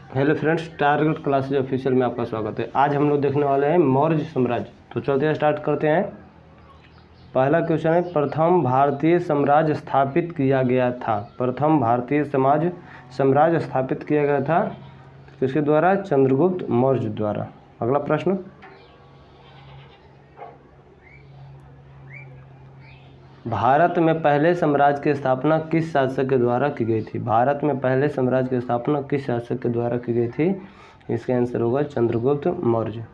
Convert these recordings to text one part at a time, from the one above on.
Hello friends, target classes official में आपका स्वागत है। आज हम लोग देखने वाले हैं मौर्य साम्राज्य। तो चलते हैं, स्टार्ट करते हैं। पहला क्वेश्चन है, प्रथम भारतीय साम्राज्य स्थापित किया गया था। प्रथम भारतीय साम्राज्य स्थापित किया गया था किसके द्वारा? चंद्रगुप्त मौर्य द्वारा। अगला प्रश्न, भारत में पहले साम्राज्य की स्थापना किस शासक के द्वारा की गई थी? भारत में पहले साम्राज्य की स्थापना किस शासक के द्वारा की गई थी? इसका आंसर होगा चंद्रगुप्त मौर्य।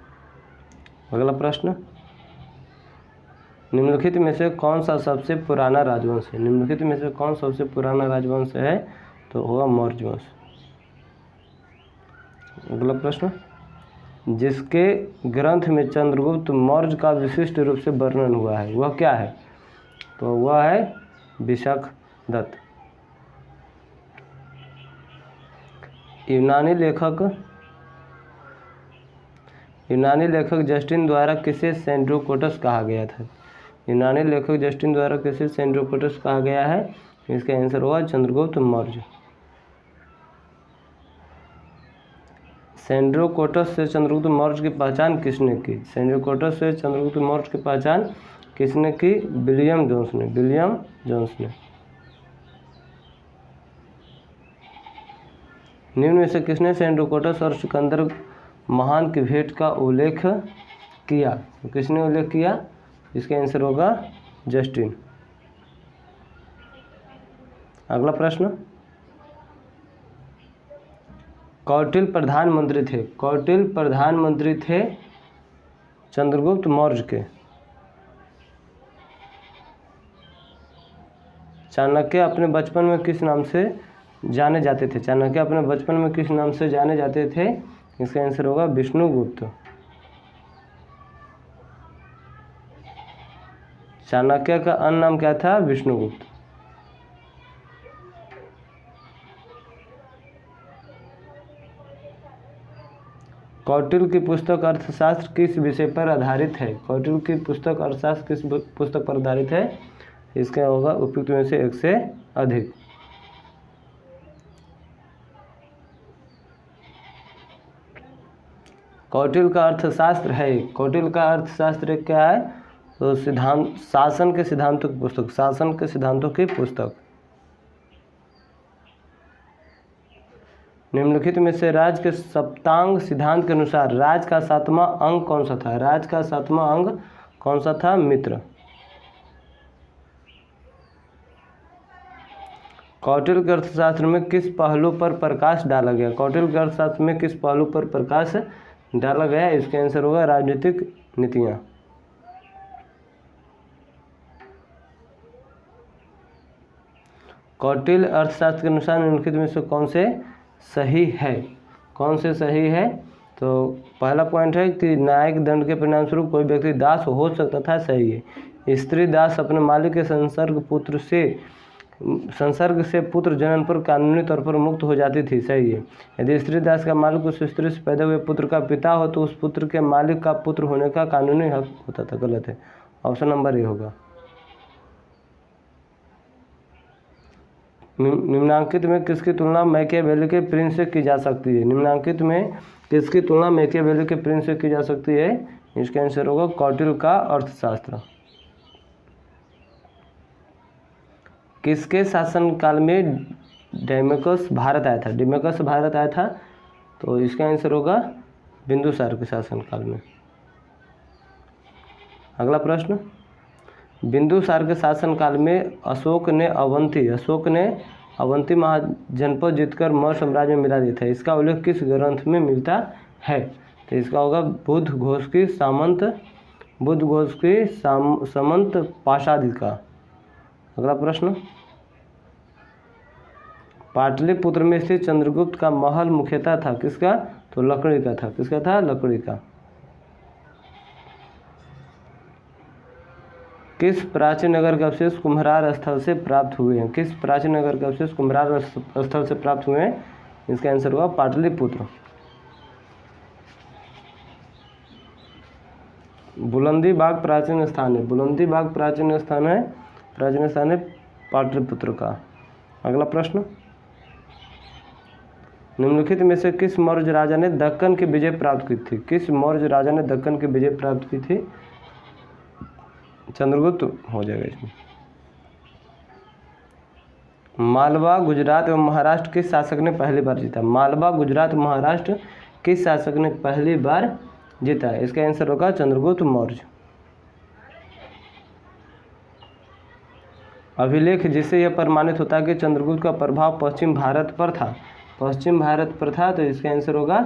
अगला प्रश्न, निम्नलिखित में से कौन सा सबसे पुराना राजवंश है? निम्नलिखित में से कौन सबसे पुराना राजवंश है? तो होगा मौर्य वंश। अगला प्रश्न, जिसके ग्रंथ में चंद्रगुप्त मौर्य का विशिष्ट रूप से वर्णन हुआ है वह क्या है? तो वह है विशाखदत्त। यूनानी लेखक जस्टिन द्वारा किसे सेंड्रोकोटस कहा गया था? यूनानी लेखक जस्टिन द्वारा किसे सेंड्रोकोटस कहा गया है? इसका आंसर होगा चंद्रगुप्त मौर्य। सेंड्रोकोटस से चंद्रगुप्त मौर्य की पहचान किसने की? सेंड्रोकोटस से चंद्रगुप्त मौर्य की पहचान किसने की? विलियम जोन्स ने। निम्न में से किसने सेंड्रोकोटस और सिकंदर महान की भेंट का उल्लेख किया? तो किसने उल्लेख किया? इसका आंसर होगा जस्टिन। अगला प्रश्न, कौटिल्य प्रधानमंत्री थे चंद्रगुप्त मौर्य के। चाणक्य अपने बचपन में किस नाम से जाने जाते थे? चाणक्य अपने बचपन में किस नाम से जाने जाते थे? इसका आंसर होगा विष्णुगुप्त। चाणक्य का अन्य नाम क्या था? विष्णुगुप्त। कौटिल्य की पुस्तक अर्थशास्त्र किस विषय पर आधारित है? कौटिल्य की पुस्तक अर्थशास्त्र किस पुस्तक पर आधारित है? इसका होगा उपयुक्त में से एक से अधिक। कौटिल्य का अर्थशास्त्र है। कौटिल्य का अर्थशास्त्र क्या है? तो शासन के सिद्धांतों की पुस्तक। निम्नलिखित में से राज्य के सप्तांग सिद्धांत के अनुसार राज्य का 7वां अंग कौन सा था? राज्य का 7वां अंग कौन सा था? मित्र। कौटिल्य के अर्थशास्त्र में किस पहलू पर प्रकाश डाला गया? कौटिल्य के अर्थशास्त्र में किस पहलू पर प्रकाश डाला गया? इसका आंसर होगा राजनीतिक नीतियाँ। कौटिल्य अर्थशास्त्र के अनुसार निम्नलिखित में से कौन से सही है? तो पहला पॉइंट है कि न्यायिक दंड के परिणाम स्वरूप कोई व्यक्ति दास हो सकता था। सही है। स्त्री दास अपने मालिक के संसर्ग से पुत्र जनन पर कानूनी तौर पर मुक्त हो जाती थी। सही है। यदि स्त्री दास का मालिक उस स्त्री से पैदा हुए पुत्र का पिता हो तो उस पुत्र के मालिक का पुत्र होने का कानूनी हक होता था। गलत है। ऑप्शन नंबर ए होगा। निम्नांकित में किसकी तुलना मैकियावेली के प्रिंस से की जा सकती है? निम्नांकित में किसकी तुलना मैकियावेली के प्रिंस से की जा सकती है? इसका आंसर होगा कौटिल्य का अर्थशास्त्र। किसके शासनकाल में डेमेकस भारत आया था? तो इसका आंसर होगा बिंदुसार के शासनकाल में। अगला प्रश्न, बिंदुसार के शासनकाल में अशोक ने अवंती महाजनपद जीतकर मौर्य साम्राज्य में मिला दिया था। इसका उल्लेख किस ग्रंथ में मिलता है? तो इसका होगा बुद्ध घोष की सामंत पाशादिका। अगला प्रश्न, पाटलिपुत्र में स्थित चंद्रगुप्त का महल मुख्यतः था किसका? तो लकड़ी का था। किसका था? लकड़ी का। किस प्राचीन नगर के अवशेष कुम्भरार स्थल से प्राप्त हुए हैं? इसका आंसर होगा पाटलिपुत्र। बुलंदी बाग प्राचीन स्थान है पाटलिपुत्र का। अगला प्रश्न, निम्नलिखित में से किस मौर्य राजा ने दक्कन की विजय प्राप्त की थी? किस मौर्य राजा ने दक्कन की विजय प्राप्त की थी? चंद्रगुप्त हो जाएगा इसमें। मालवा, गुजरात एवं महाराष्ट्र किस शासक ने पहली बार जीता? मालवा, गुजरात, महाराष्ट्र किस शासक ने पहली बार जीता? इसका आंसर होगा चंद्रगुप्त मौर्य। अभिलेख जिससे यह प्रमाणित होता है कि चंद्रगुप्त का प्रभाव पश्चिम भारत पर था, पश्चिम भारत पर था, तो इसका आंसर होगा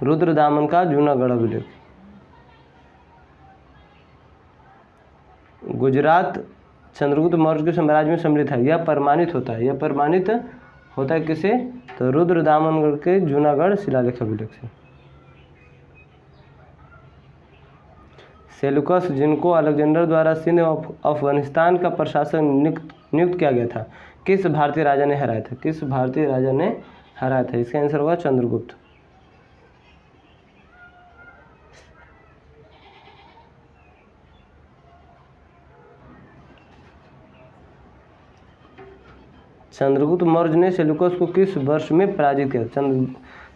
रुद्रदामन का जूनागढ़ अभिलेख। गुजरात चंद्रगुप्त मौर्य के साम्राज्य में सम्मिलित है, यह प्रमाणित होता है, यह प्रमाणित होता है किसे? तो रुद्रदामनगढ़ के जूनागढ़ शिलालेख अभिलेख से। सेलुकस जिनको अलेक्जेंडर द्वारा सिंध और अफगानिस्तान का प्रशासन नियुक्त किया गया था, किस भारतीय राजा ने हराया था? किस भारतीय राजा ने हराया था? इसका आंसर होगा चंद्रगुप्त। चंद्रगुप्त मौर्य ने सेल्यूकस को किस वर्ष में पराजित किया?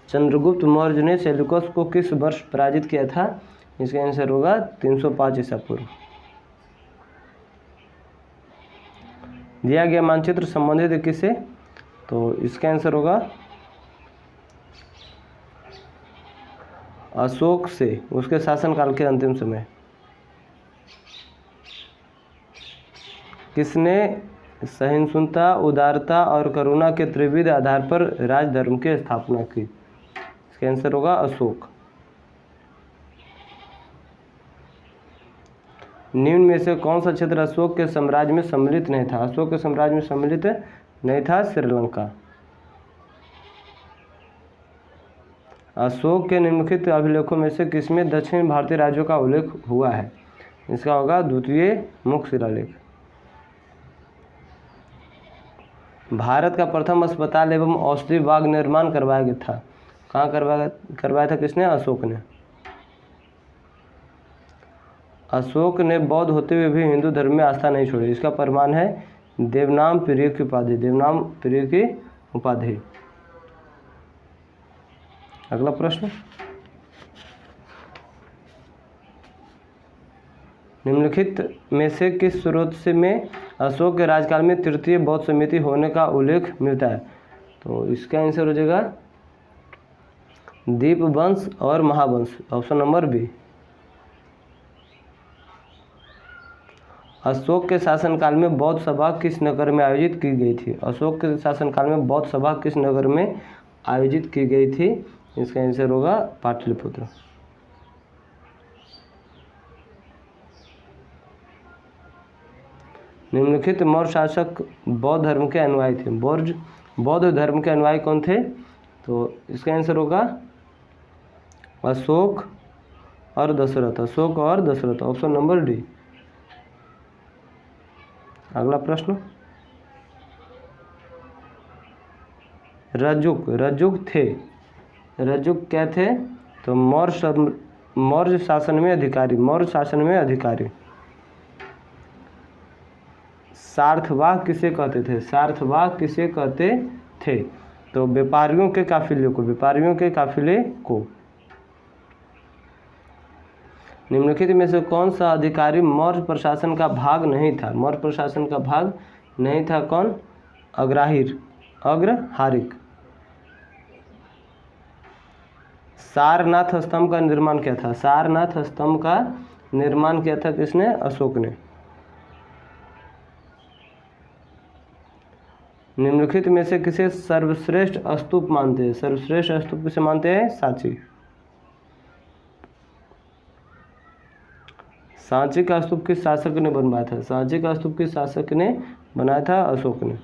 चंद्रगुप्त मौर्य ने सेल्यूकस को किस वर्ष पराजित किया था? इसका आंसर होगा 305 ईसा पूर्व। दिया गया मानचित्र संबंधित है किससे? तो इसका आंसर होगा अशोक से, उसके शासनकाल के अंतिम समय। किसने सहिष्णुता, उदारता और करुणा के त्रिविध आधार पर राजधर्म की स्थापना की? इसका आंसर होगा अशोक। निम्न में से कौन सा क्षेत्र अशोक के साम्राज्य में सम्मिलित नहीं था? अशोक के साम्राज्य में सम्मिलित नहीं था श्रीलंका। अशोक के निम्नलिखित अभिलेखों में से किसमें दक्षिण भारतीय राज्यों का उल्लेख हुआ है? इसका होगा द्वितीय मुख्य शिलालेख। भारत का प्रथम अस्पताल एवं औषधि बाग निर्माण करवाया गया था, कहाँ करवाया था? किसने? अशोक ने। अशोक ने बौद्ध होते हुए भी हिंदू धर्म में आस्था नहीं छोड़ी, इसका प्रमाण है देवनाम प्रिय की उपाधि, देवनाम प्रिय की उपाधि। अगला प्रश्न, निम्नलिखित में से किस स्रोत से में अशोक के राजकाल में तृतीय बौद्ध समिति होने का उल्लेख मिलता है? तो इसका आंसर हो जाएगा दीपवंश और Mahavamsa, option number B. Ashoka के शासनकाल में बौद्ध सभा किस नगर में आयोजित की गई थी? अशोक के शासनकाल में बौद्ध सभा किस नगर में आयोजित की गई थी? इसका आंसर होगा पाटलिपुत्र। निम्नलिखित मौर्य शासक बौद्ध धर्म के अनुयायी थे। बौद्ध धर्म के अनुयायी कौन थे? तो इसका आंसर होगा अशोक और दशरथ, अशोक और दशरथ, ऑप्शन नंबर डी। अगला प्रश्न, रज्जुक थे, रज्जुक क्या थे? तो मौर्य शासन में अधिकारी, मौर्य शासन में अधिकारी। सार्थवाह किसे कहते थे? सार्थवाह किसे कहते थे? तो व्यापारियों के काफिले को, व्यापारियों के काफिले को। निम्नलिखित में से कौन सा अधिकारी मौर्य प्रशासन का भाग नहीं था? मौर्य प्रशासन का भाग नहीं था कौन? अग्रहारिक। सारनाथ स्तंभ का निर्माण किया था, सारनाथ स्तंभ का निर्माण किया था किसने? अशोक ने। निम्नलिखित में से किसे सर्वश्रेष्ठ स्तूप मानते हैं? सर्वश्रेष्ठ स्तूप किसे मानते हैं? सांची। सांची का स्तूप किस शासक ने बनवाया था? सांची का स्तूप किस शासक ने बनाया था? अशोक ने।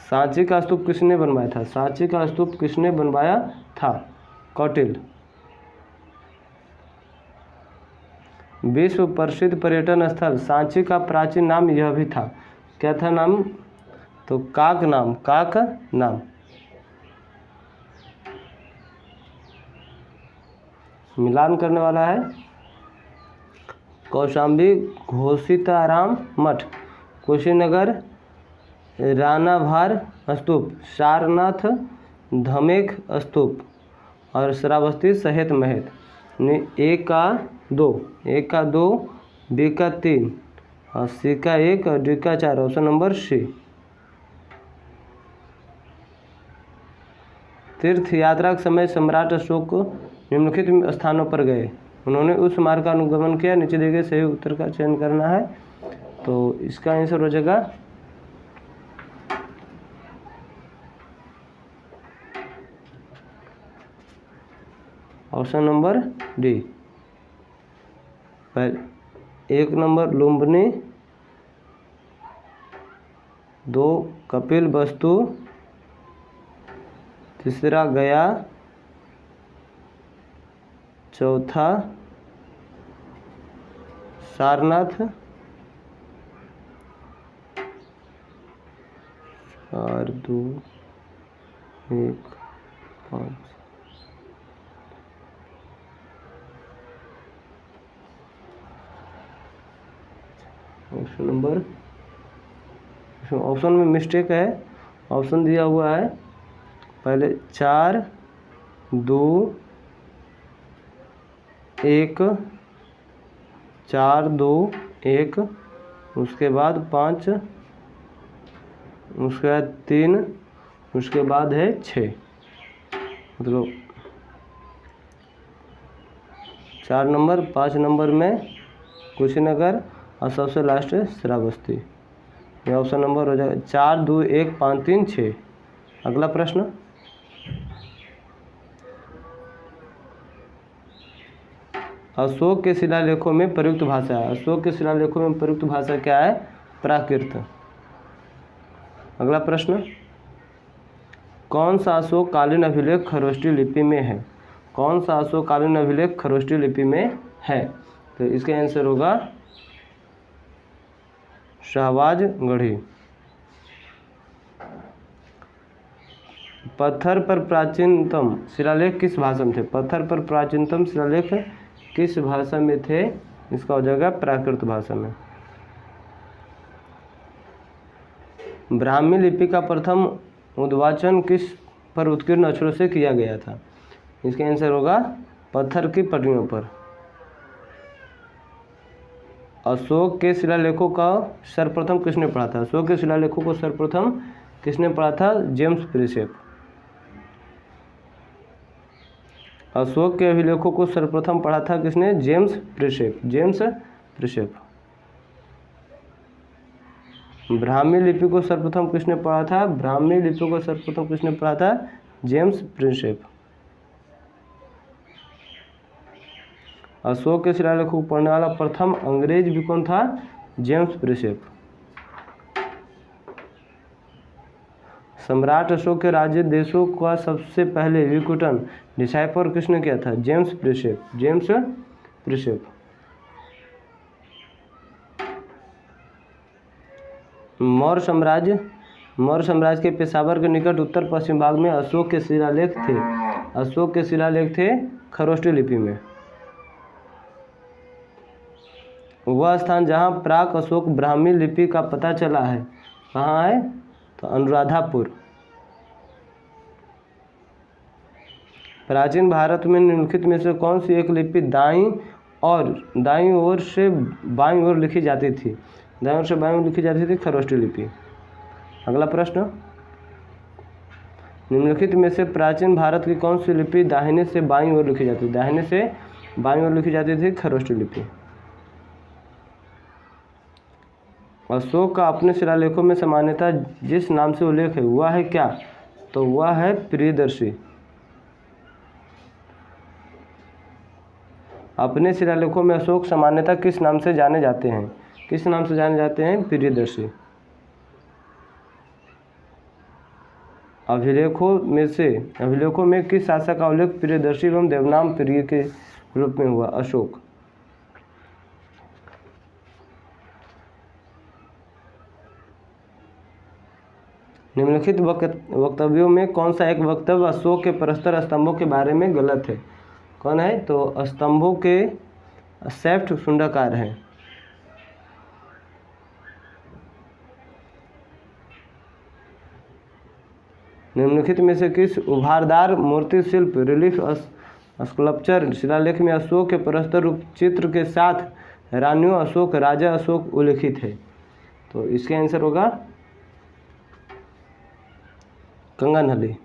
सांची का स्तूप किसने बनवाया था? सांची का स्तूप किसने बनवाया था? कौटिल्य। विश्व प्रसिद्ध पर्यटन स्थल सांची का प्राचीन नाम यह भी था, क्या था नाम? तो काक नाम। मिलान करने वाला है कौशाम्बी घोषिताराम मठ, कुशीनगर रानाभार स्तूप, सारनाथ धमेख स्तूप और श्रावस्ती सहित महत। ए का 2, बी का 3 और सी का 1 और डी का 4। Option number C. तीर्थ यात्रा के समय सम्राट अशोक निम्नलिखित स्थानों पर गए। उन्होंने उस मार्ग का अनुगमन किया। नीचे दिए गए सही उत्तर का चयन करना है। तो इसका आंसर हो जाएगा option number D. 1 number Lumbini, 2 Kapil वस्तु, तीसरा गया, चौथा सारनाथ और 2 1 5। ऑप्शन में मिस्टेक है। ऑप्शन दिया हुआ है पहले 4 2 1, 4 2 1, उसके बाद 5, उसके बाद 3, उसके बाद है 6। मतलब 4 नंबर, 5 नंबर में कुशीनगर और सबसे लास्ट है श्रावस्ती। ये ऑप्शन नंबर हो जाएगा 4 2 1 5 3 6। अगला प्रश्न, अशोक के शिलालेखों में प्रयुक्त भाषा है। अशोक के शिलालेखों में प्रयुक्त भाषा क्या है? प्राकृत। अगला प्रश्न, कौन सा अशोककालीन अभिलेख खरोष्टी लिपि में है? कौन सा अशोककालीन अभिलेख खरोष्टी लिपि में है? तो इसका आंसर होगा शाहबाजगढ़ी। पत्थर पर प्राचीनतम शिलालेख किस भाषा में थे? पत्थर पर प्राचीनतम शिलालेख किस भाषा में थे? इसका हो जाएगा प्राकृत भाषा में। ब्राह्मी लिपि का प्रथम उद्वाचन किस पर उत्कीर्ण अक्षरों से किया गया था? इसका आंसर होगा पत्थर की पट्टियों पर। अशोक के शिलालेखों का सर्वप्रथम किसने पढ़ा था? अशोक के शिलालेखों को सर्वप्रथम किसने पढ़ा था? जेम्स प्रिसेप। अशोक के अभिलेखों को सर्वप्रथम पढ़ा था किसने? जेम्स प्रिसेप। जेम्स प्रिसेप। ब्राह्मी लिपि को सर्वप्रथम किसने पढ़ा था? ब्राह्मी लिपि को सर्वप्रथम किसने पढ़ा था? जेम्स प्रिसेप। अशोक के शिलालेखों को पढ़ने वाला प्रथम अंग्रेज भी कौन था? जेम्स प्रिसेप। सम्राट अशोक के राज्य देशों का सबसे पहले विकुटन डिसाइफर किसने किया था? जेम्स प्रिसेप। जेम्स प्रिसेप। मौर्य साम्राज्य के पेशावर के निकट उत्तर पश्चिम भाग में अशोक के शिलालेख थे। अशोक के शिलालेख थे खरोष्टी लिपि में। वह स्थान जहाँ प्राक अशोक ब्राह्मी लिपि का पता चला है कहाँ है? तो अनुराधापुर। प्राचीन भारत में निम्नलिखित में से कौन सी एक लिपि दाईं ओर से बाईं ओर लिखी जाती थी? दाईं ओर से बाईं ओर लिखी जाती थी खरोष्टी लिपि। अगला प्रश्न, निम्नलिखित में से प्राचीन भारत की कौन सी लिपि दाहिने से बाईं ओर लिखी जाती थी? दाहिने से बाईं ओर लिखी जाती थी खरोष्टी लिपि। अशोक का अपने शिलालेखों में सामान्यतः जिस नाम से उल्लेख है वह है क्या? तो वह है प्रियदर्शी। अपने शिलालेखों में अशोक सामान्यतः किस नाम से जाने जाते हैं? किस नाम से जाने जाते हैं? प्रियदर्शी। अभिलेखों में किस शासक का उल्लेख प्रियदर्शी एवं देवनाम प्रिय के रूप में हुआ? अशोक। निम्नलिखित वक्तव्यों में कौन सा एक वक्तव्य अशोक के प्रस्तर स्तंभों के बारे में गलत है? कौन है? तो स्तंभों के सैफ्ट शुंडाकार हैं। निम्नलिखित में से किस उभारदार मूर्ति शिल्प रिलीफ स्कल्पचर शिलालेख में अशोक के प्रस्तर रूप चित्र के साथ रानियों अशोक राजा अशोक उल्लिखित है? तो इसका आंसर होगा कंगनहली।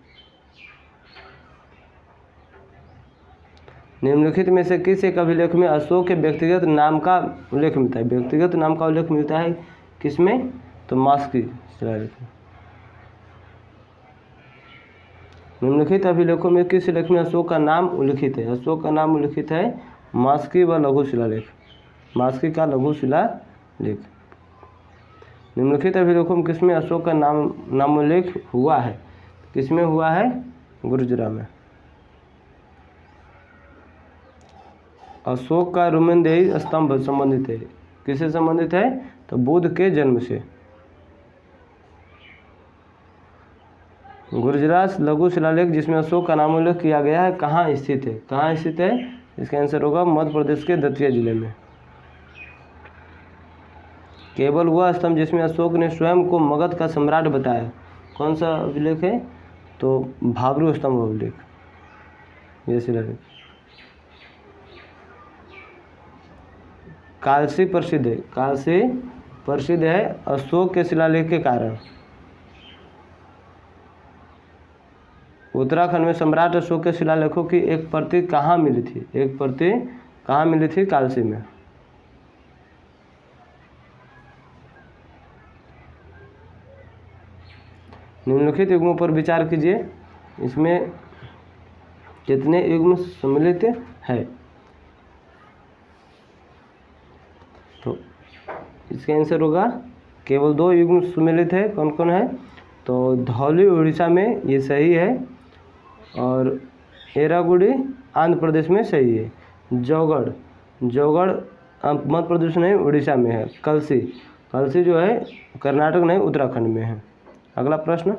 निम्नलिखित में से किस एक अभिलेख में अशोक के व्यक्तिगत नाम का उल्लेख मिलता है? व्यक्तिगत नाम का उल्लेख मिलता है किसमें? तो मास्की शिलालेख में। निम्नलिखित अभिलेखों में किस लेख में अशोक का नाम उल्लिखित है? अशोक का नाम उल्लिखित है मास्की व लघु शिलालेख, मास्की का लघु शिलालेख। निम्नलिखित अभिलेखों में किसमें अशोक का नामोल्लेख हुआ है? किसमें हुआ है? गुर्जरा में। अशोक का रुमेनदेही स्तंभ संबंधित है, किससे संबंधित है? तो बुद्ध के जन्म से। गुर्जरास लघु शिलालेख जिसमें अशोक का नामोल्लेख किया गया है कहाँ स्थित है? कहाँ स्थित है? इसका आंसर होगा मध्य प्रदेश के दतिया जिले में। केवल वह स्तंभ जिसमें अशोक ने स्वयं को मगध का सम्राट बताया, कौन सा अभिलेख है? तो भाब्रू स्तंभ अभिलेख, यह शिलालेख। कालसी प्रसिद्ध है, कालसी प्रसिद्ध है अशोक के शिलालेख के कारण। उत्तराखंड में सम्राट अशोक के शिलालेखों की एक प्रति कहाँ मिली थी? एक प्रति कहाँ मिली थी? कालसी में। निम्नलिखित युग्मों पर विचार कीजिए, इसमें कितने युग्म सम्मिलित है? तो इसका आंसर होगा केवल 2 युग्म सम्मिलित है। कौन कौन है? तो धौली उड़ीसा में ये सही है, और एरागुड़ी आंध्र प्रदेश में सही है। जौगढ़ मध्य प्रदेश नहीं उड़ीसा में है। कलसी जो है कर्नाटक नहीं उत्तराखंड में है। अगला प्रश्न,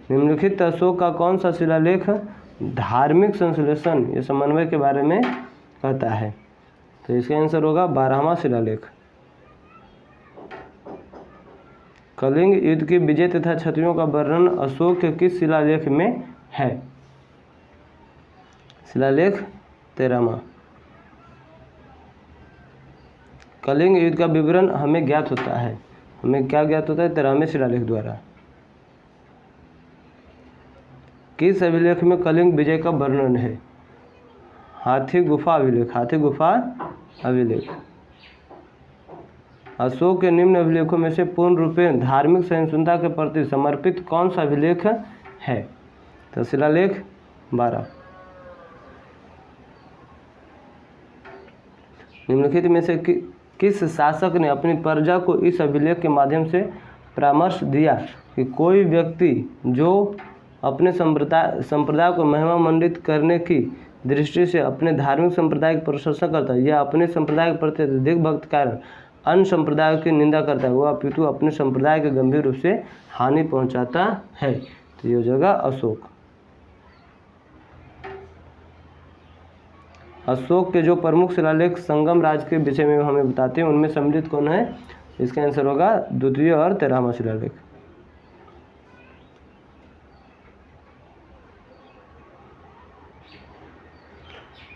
निम्नलिखित अशोक का कौन सा शिलालेख धार्मिक संश्लेषण या समन्वय के बारे में कहता है? तो इसका आंसर होगा 12वां शिलालेख। कलिंग युद्ध की विजय तथा क्षत्रियों का वर्णन अशोक के किस शिलालेख में है? शिलालेख 13वां। कलिंग युद्ध का विवरण हमें ज्ञात होता है, हमें क्या ज्ञात होता है? 13वें शिलालेख द्वारा। किस अभिलेख में कलिंग विजय का वर्णन है? हाथी गुफा अभिलेख, हाथी गुफा अभिलेख। अशोक के निम्न अभिलेखों में से पूर्ण रूपे धार्मिक सहिष्णुता के प्रति समर्पित कौन सा अभिलेख है? तो शिलालेख 12। निम्नलिखित में से किस शासक ने अपनी प्रजा को इस अभिलेख के माध्यम से परामर्श दिया कि कोई व्यक्ति जो अपने संप्रदाय को महिमामंडित करने की दृष्टि से अपने धार्मिक संप्रदाय की प्रशंसा करता है या अपने संप्रदाय के प्रति अधिक भक्त के कारण अन्य संप्रदायों की निंदा करता है, वह अपितु अपने संप्रदाय के गंभीर रूप से हानि पहुंचाता है? तो ये हो जाएगा अशोक। अशोक के जो प्रमुख शिलालेख संगम राज के विषय में हमें बताते हैं, उनमें सम्मिलित कौन है? इसका आंसर होगा 2वां और 13वां शिलालेख।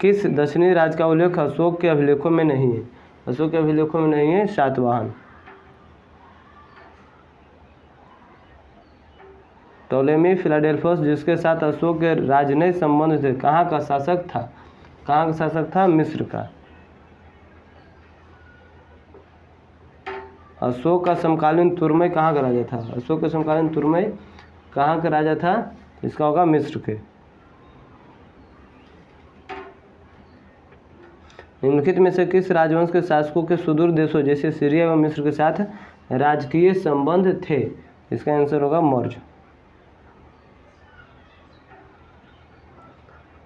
किस दक्षिणी राज्य का उल्लेख अशोक के अभिलेखों में नहीं है? अशोक के अभिलेखों में नहीं है सातवाहन। टोलेमी फिलाडेल्फस जिसके साथ अशोक के राजनयिक संबंध थे, कहाँ का शासक था? कहाँ का शासक था? मिस्र का। अशोक का समकालीन तुर्मय कहाँ का राजा था? अशोक का समकालीन तुर्मय कहाँ का राजा था? इसका होगा मिस्र के। निम्नलिखित में से किस राजवंश के शासकों के सुदूर देशों जैसे सीरिया एवं मिस्र के साथ राजकीय संबंध थे? इसका आंसर होगा मौर्य।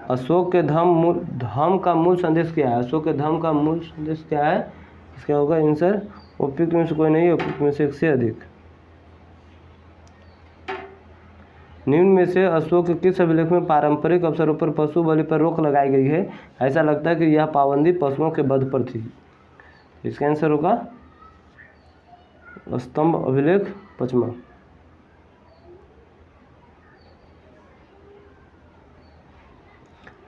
अशोक के धम्म का मूल संदेश क्या है? अशोक के धम्म का मूल संदेश क्या है? इसका होगा आंसर उपयुक्त में से कोई नहीं है, उपयुक्त में से एक से अधिक। निम्न में से अशोक के किस अभिलेख में पारंपरिक अवसरों पर पशु बलि पर रोक लगाई गई है? ऐसा लगता है कि यह पाबंदी पशुओं के वध पर थी। इसका आंसर होगा स्तंभ अभिलेख 5वां।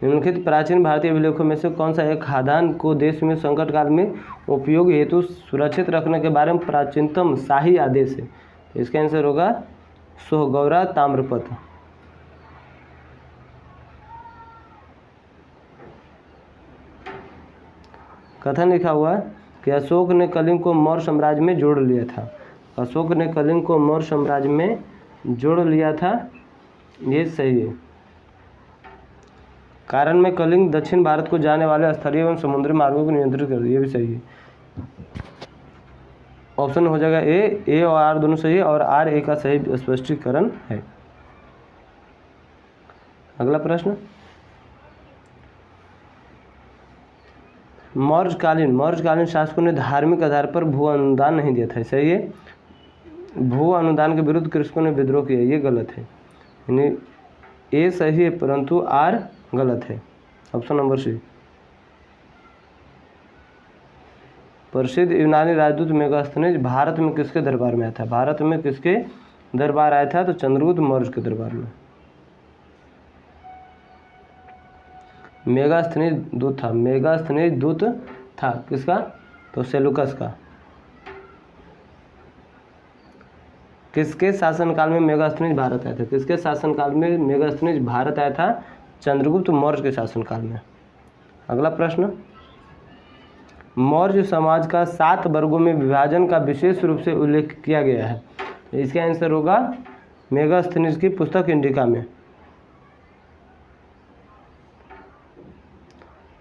निम्नलिखित प्राचीन भारतीय अभिलेखों में से कौन सा एक खाद्यान्न को देश में संकट काल में उपयोग हेतु सुरक्षित रखने के बारे में प्राचीनतम शाही आदेश है? तो इसका आंसर होगा सोहगौरा ताम्रपत्र। कथन लिखा हुआ है कि अशोक ने कलिंग को मौर्य साम्राज्य में जोड़ लिया था। अशोक ने कलिंग को मौर्य साम्राज्य में जोड़ लिया था, ये सही है। कारण में कलिंग दक्षिण भारत को जाने वाले स्थलीय एवं समुद्री मार्गों को नियंत्रित कर, ये भी सही है। ऑप्शन हो जाएगा ए और आर दोनों सही है और आर ए का सही स्पष्टीकरण है। अगला प्रश्न, मौर्यकालीन शासकों ने धार्मिक आधार पर भू अनुदान नहीं दिया था, सही है। भू अनुदान के विरुद्ध कृषकों ने विद्रोह किया, ये गलत है। यानी ए सही है परंतु आर गलत है। Option number C. प्रसिद्ध यूनानी राजदूत मेगास्थनीज भारत में किसके दरबार में आया था? भारत में किसके दरबार आया था? तो चंद्रगुप्त मौर्य के दरबार में। मेगास्थनीज दूत था, मेगास्थनीज दूत था किसका? तो सेलुकस का। किसके शासनकाल में मेगास्थनीज भारत आया था? किसके शासनकाल में मेगास्थनीज भारत आया था? चंद्रगुप्त मौर्य के शासनकाल में। अगला प्रश्न, मौर्य समाज का 7 वर्गों में विभाजन का विशेष रूप से उल्लेख किया गया है। इसका आंसर होगा मेगास्थनीज की पुस्तक इंडिका में।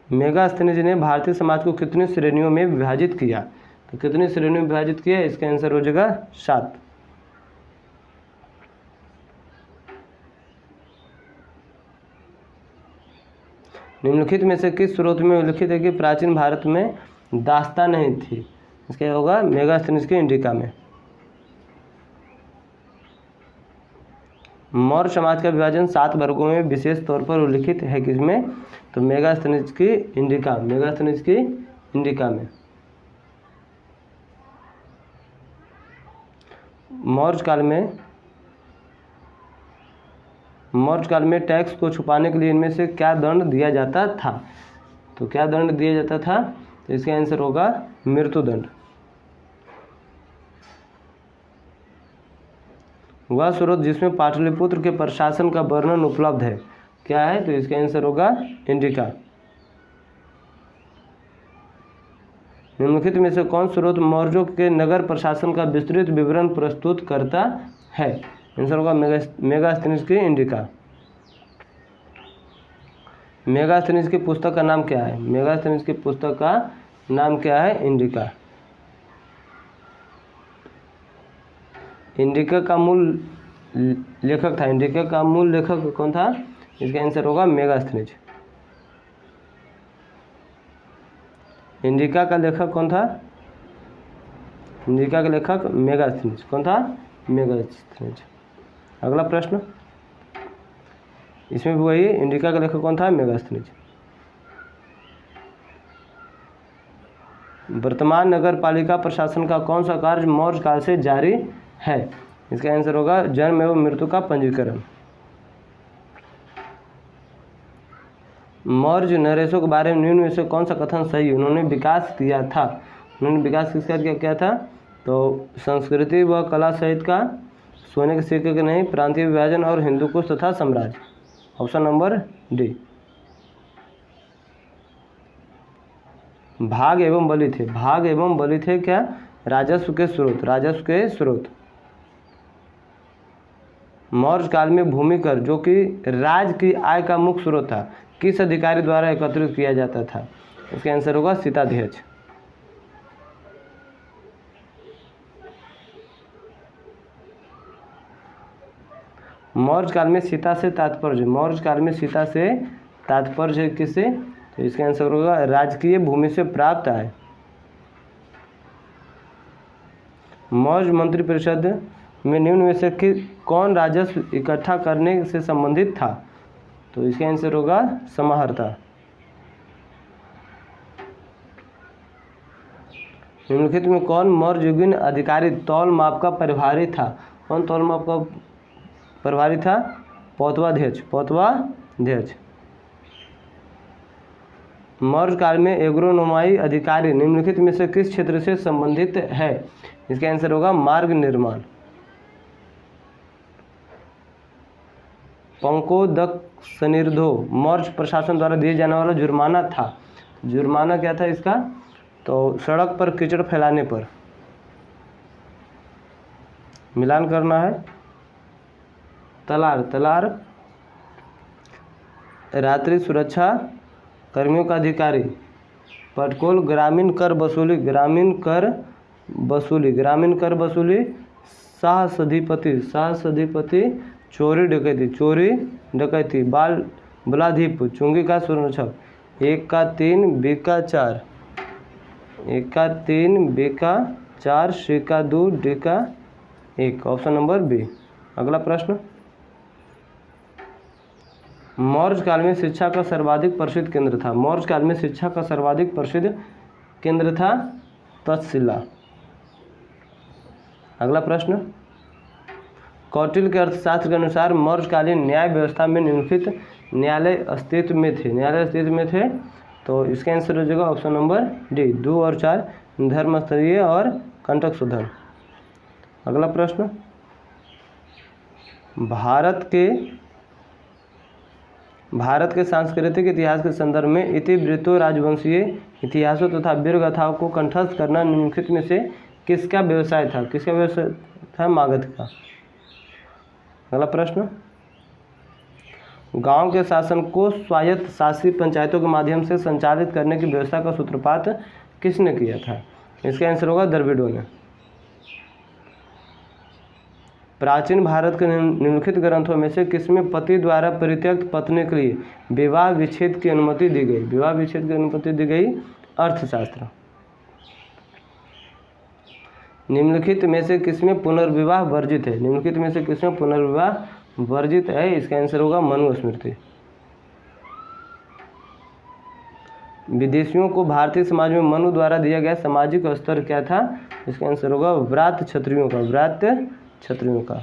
मेगास्थनीज ने भारतीय समाज को कितनी श्रेणियों में विभाजित किया? तो कितनी श्रेणियों में विभाजित किया? इसका आंसर हो जाएगा 7। निम्नलिखित में से किस स्रोत में उल्लिखित है कि प्राचीन भारत में दास्तां नहीं थी? इसका होगा मेगास्थनीज के इंडिका में। मौर्य समाज का विभाजन 7 वर्गों में विशेष तौर पर उल्लिखित है किसमें? तो मेगास्थनीज की इंडिका, मेगास्थनीज की इंडिका में। मौर्य काल में टैक्स को छुपाने के लिए इनमें से क्या दंड दिया जाता था? तो क्या दंड दिया जाता था? तो इसका आंसर होगा मृत्युदंड। वह स्रोत जिसमें पाटलिपुत्र के प्रशासन का वर्णन उपलब्ध है क्या है? तो इसका आंसर होगा इंडिका। निम्नलिखित में से कौन स्रोत मौर्यों के नगर प्रशासन का विस्तृत विवरण प्रस्तुत करता है? आंसर होगा मेगास्थनीज की इंडिका। मेगास्थनीज की पुस्तक का नाम क्या है? मेगास्थनीज की पुस्तक का नाम क्या है? इंडिका। इंडिका का मूल लेखक था, इंडिका का मूल लेखक कौन था? इसका आंसर होगा मेगास्थनीज। इंडिका का लेखक कौन था? इंडिका का लेखक मेगास्थनीज। कौन था? मेगास्थनीज। अगला प्रश्न, इसमें भी वही, इंडिका का लेखक कौन था? मेगास्थनीज। वर्तमान नगर पालिका प्रशासन का कौन सा कार्य मौर्य काल से जारी है? इसका आंसर होगा जन्म एवं मृत्यु का पंजीकरण। मौर्य नरेशों के बारे में निम्न में से कौन सा कथन सही है? उन्होंने विकास किया था। उन्होंने विकास किसका क्या था? तो संस्कृति व कला सहित का, सोने के सिक्के के नहीं, प्रांतीय विभाजन और हिंदू कुश तथा साम्राज्य। Option number D. भाग एवं बलि थे, भाग एवं बलि थे क्या? राजस्व के स्रोत, राजस्व के स्रोत। मौर्य काल में भूमि कर जो कि राज्य की आय का मुख्य स्रोत था, किस अधिकारी द्वारा एकत्रित किया जाता था? इसका आंसर होगा सीताध्यक्ष। मौर्य काल में सीता से तात्पर्य, मौर्य काल में सीता से तात्पर्य किससे? तो इसका आंसर होगा राजकीय भूमि से प्राप्त आय। मौर्य मंत्रिपरिषद में निम्न में से कौन राजस्व इकट्ठा करने से संबंधित था? तो इसका आंसर होगा समाहर्ता। निम्नलिखित में कौन मौर्ययुगीन अधिकारी तौल माप का प्रभारी था? कौन तौल माप का प्रभारी था? पौतवाध्यक्ष, पौतवाध्यक्ष। मौर्य काल में एग्रोनोमाई अधिकारी निम्नलिखित में से किस क्षेत्र से संबंधित है? इसका आंसर होगा मार्ग निर्माण। पंकोदकशनिर्धो मौर्य प्रशासन द्वारा दिए जाने वाला जुर्माना था। जुर्माना क्या था इसका? तो सड़क पर कीचड़ फैलाने पर मिलान करना है। तलार रात्रि सुरक्षा कर्मियों का अधिकारी। पटकोल ग्रामीण कर वसूली। सहस्राधिपति चोरी डकैती। बलाधिप चुंगी का संरक्षक। 1 का 3 B का 4 1 का 3 B का 4 C का 2 D का 1। Option number B. अगला प्रश्न, मौर्य काल में शिक्षा का सर्वाधिक प्रसिद्ध केंद्र था। मौर्य काल में शिक्षा का सर्वाधिक प्रसिद्ध केंद्र था तक्षशिला। अगला प्रश्न, कौटिल्य के अर्थशास्त्र के अनुसार मौर्यकालीन न्याय व्यवस्था में निम्नलिखित न्यायालय अस्तित्व में थे। तो इसका आंसर हो जाएगा ऑप्शन नंबर डी 2 और 4 धर्मस्तरीय और कंटक शोधन। अगला प्रश्न, भारत के सांस्कृतिक इतिहास के संदर्भ में इतिवृत्तों राजवंशीय इतिहासों तथा वीर गाथाओं को कंठस्थ करना निम्नलिखित में से किसका व्यवसाय था? मागध का। अगला प्रश्न, गांव के शासन को स्वायत्त शासी पंचायतों के माध्यम से संचालित करने की व्यवस्था का सूत्रपात किसने किया था? इसका आंसर होगा द्रविड़ों ने। प्राचीन भारत के निम्नलिखित ग्रंथों में से किसमें पति द्वारा परित्यक्त पत्नी के लिए विवाह विच्छेद की अनुमति दी गई? अर्थशास्त्र। निम्नलिखित में से किसमें पुनर्विवाह वर्जित है? इसका आंसर होगा मनुस्मृति। विदेशियों को भारतीय समाज में मनु द्वारा दिया गया सामाजिक स्तर क्या था? इसका आंसर होगा व्रात क्षत्रियों का।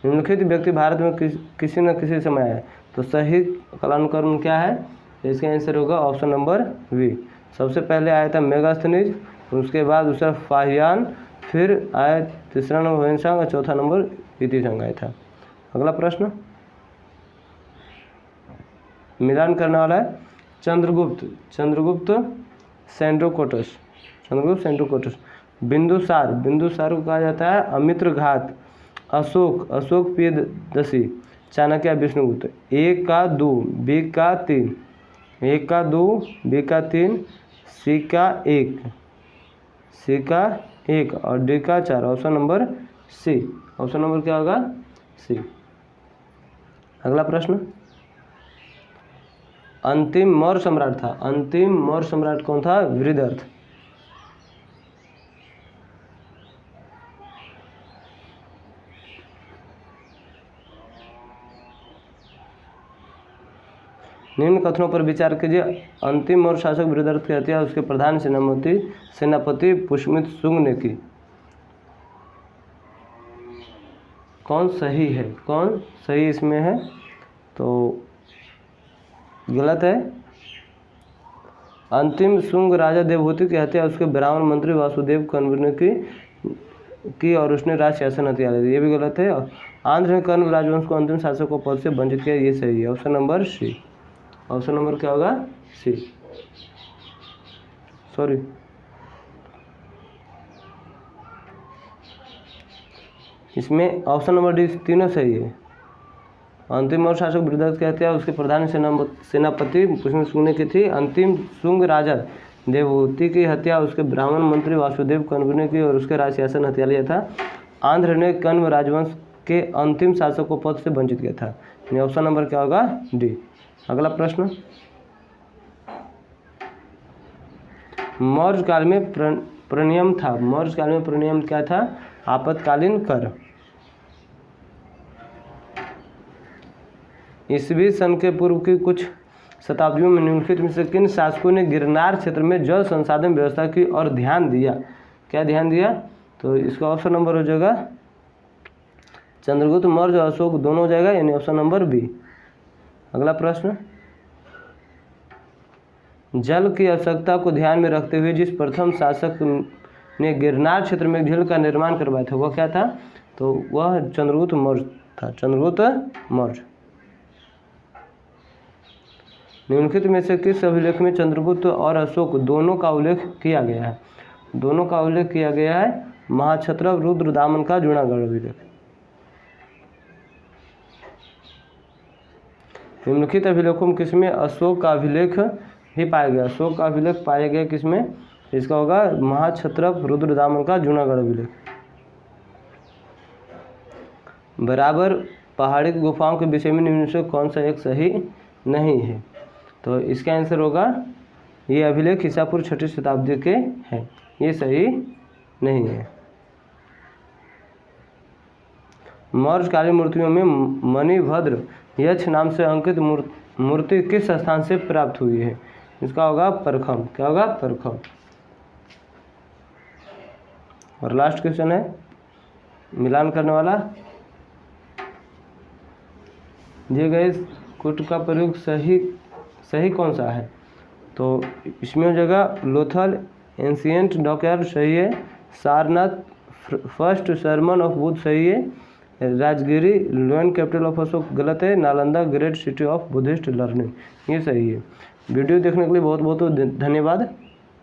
निम्नलिखित व्यक्ति भारत में किसी न किसी समय आया। तो सही कालानुक्रम क्या है? इसका आंसर होगा ऑप्शन नंबर बी। सबसे पहले आया था मेगास्थनीज, उसके बाद दूसरा फाहियान, फिर आया तीसरा नंबर हुएनसांग और चौथा नंबर युतिशांग आया था। अगला प्रश्न मिलान करने वाला है चंद्रगुप्त सेंड्रोकोटस। बिंदुसार को कहा जाता है अमित्रघात। अशोक प्रियदर्शी। चाणक्य विष्णुगुप्त। 1 का 2 B का 3 1 का 2 B का 3 C का 1 और D का 4। Option number C. Option number क्या होगा? सी। अगला प्रश्न, अंतिम मौर्य सम्राट कौन था? वृद्धर्थ। निम्न कथनों पर विचार कीजिए। अंतिम मौर्य शासक वृद्धर्थ की हत्या उसके प्रधान सेनापति पुष्यमित्र शुंग ने की। कौन सही इसमें है? तो गलत है। अंतिम शुंग राजा देवहूति की हत्या उसके ब्राह्मण मंत्री वासुदेव कण्व ने की और उसने राज शासन हथियार लिया। ये भी गलत है। आंध्र ने कण्व राजवंश को अंतिम शासक को पद से वंचित किया। ये सही है। Option number C. Option number क्या होगा? सी। सॉरी, इसमें ऑप्शन नंबर डी तीनों सही है। अंतिम मौर्य शासक वृद्धर्थ की हत्या उसके प्रधान सेनापति पुष्यमित्र शुंग ने की थी। अंतिम शुंग राजा देवहूति की हत्या उसके ब्राह्मण मंत्री वासुदेव कण्व ने की और उसके राज शासन हथियार लिया था। आंध्र ने कण्व राजवंश के अंतिम शासक को पद से वंचित किया था। ऑप्शन नंबर क्या होगा? डी। अगला प्रश्न, मौर्य काल में प्रणियम क्या था? आपातकालीन कर। ईसवी सन के पूर्व की कुछ शताब्दियों में निम्नलिखित में से किन शासकों ने गिरनार क्षेत्र में जल संसाधन व्यवस्था की ओर ध्यान दिया? क्या ध्यान दिया? तो इसका ऑप्शन नंबर हो जाएगा चंद्रगुप्त मौर्य और अशोक दोनों हो जाएगा, यानी ऑप्शन नंबर बी। अगला प्रश्न, जल की आवश्यकता को ध्यान में रखते हुए जिस प्रथम शासक ने गिरनार क्षेत्र में झील का निर्माण करवाया था वह क्या था? तो वह चंद्रगुप्त मौर्य था, चंद्रगुप्त मौर्य। निम्नलिखित में से किस अभिलेख में चंद्रगुप्त और अशोक दोनों का उल्लेख किया गया है? दोनों का उल्लेख किया गया है महाक्षत्रप रुद्रदामन का जूनागढ़ अभिलेख। निम्नलिखित अभिलेखों में किसमें अशोक का अभिलेख भी पाया गया? अशोक का अभिलेख पाया गया किसमें? इसका होगा महाक्षत्रप रुद्रदामन का जूनागढ़ अभिलेख। बराबर पहाड़ी की गुफाओं के विषय में निम्न से कौन सा एक सही नहीं है? तो इसका आंसर होगा ये अभिलेख ईसापुर 6वीं शताब्दी के हैं, ये सही नहीं है। मौर्यकालीन मूर्तियों में मणिभद्र यक्ष नाम से अंकित मूर्ति किस स्थान से प्राप्त हुई है? इसका होगा परखम। क्या होगा? परखम। और लास्ट क्वेश्चन है मिलान करने वाला, दिए गए कुट का प्रयोग सही कौन सा है? तो इसमें हो जाएगा लोथल, एंशिएंट डॉकयार्ड सही है, Sarnath first sermon of Buddha सही है, Rajagiri loan capital of Ashok गलत है, Nalanda great city of Buddhist learning ये सही है। वीडियो देखने के लिए बहुत बहुत धन्यवाद।